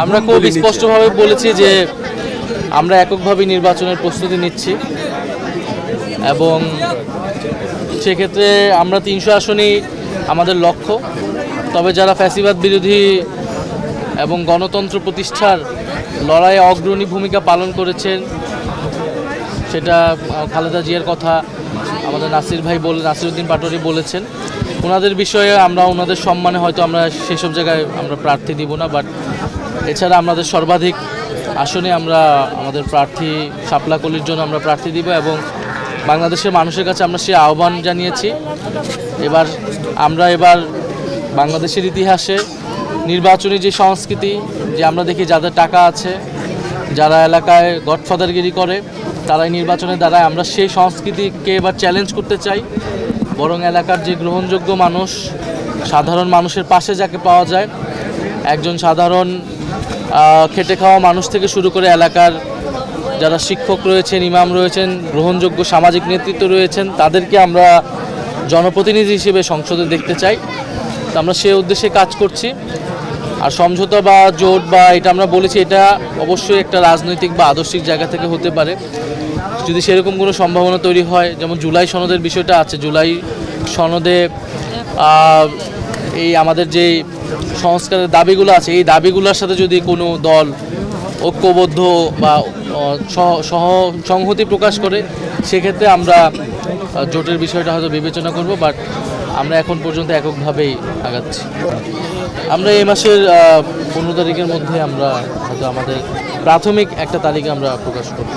আমরা খুব স্পষ্টভাবে বলেছি যে আমরা এককভাবে নির্বাচনের প্রস্তুতি নিচ্ছি এবং সেক্ষেত্রে আমরা 300 আসনই আমাদের লক্ষ্য। তবে যারা ফ্যাসিবাদ বিরোধী এবং গণতন্ত্র প্রতিষ্ঠার লড়াইয়ে অগ্রণী ভূমিকা পালন করেছেন, সেটা খালেদা জিয়ার কথা আমাদের নাসিরউদ্দিন পাটোয়ারি বলেছেন। ওনাদের বিষয়ে আমরা ওনাদের সম্মানে হয়তো আমরা সেসব জায়গায় আমরা প্রার্থী দিব না, বাট এছাড়া আমাদের সর্বাধিক আসনে আমরা আমাদের প্রার্থী শাপলা কলির জন্য আমরা প্রার্থী দিব এবং বাংলাদেশের মানুষের কাছে আমরা সে আহ্বান জানিয়েছি। আমরা বাংলাদেশের ইতিহাসে নির্বাচনী যে সংস্কৃতি, যে আমরা দেখি যাদের টাকা আছে, যারা এলাকায় গডফাদারগিরি করে, তারাই নির্বাচনের দ্বারা আমরা সেই সংস্কৃতিকে এবার চ্যালেঞ্জ করতে চাই। বরং এলাকার যে গ্রহণযোগ্য মানুষ, সাধারণ মানুষের পাশে যাকে পাওয়া যায়, একজন সাধারণ খেটে খাওয়া মানুষ থেকে শুরু করে এলাকার যারা শিক্ষক রয়েছেন, ইমাম রয়েছেন, গ্রহণযোগ্য সামাজিক নেতৃত্ব রয়েছেন, তাদেরকে আমরা জনপ্রতিনিধি হিসেবে সংসদে দেখতে চাই। তো আমরা সে উদ্দেশ্যে কাজ করছি। আর সমঝোতা বা জোট বা এটা আমরা বলেছি, এটা অবশ্যই একটা রাজনৈতিক বা আদর্শিক জায়গা থেকে হতে পারে। যদি সেরকম কোনো সম্ভাবনা তৈরি হয়, যেমন জুলাই সনদের বিষয়টা আছে, জুলাই সনদে এই আমাদের যে সংস্কারের দাবিগুলো আছে, এই দাবিগুলোর সাথে যদি কোনো দল ঐক্যবদ্ধ বা সংহতি প্রকাশ করে, সেক্ষেত্রে আমরা জোটের বিষয়টা হয়তো বিবেচনা করব। বাট আমরা এখন পর্যন্ত এককভাবেই আগাচ্ছি। আমরা এই মাসের 15 তারিখের মধ্যে আমরা হয়তো আমাদের প্রাথমিক একটা তালিকা আমরা প্রকাশ করব।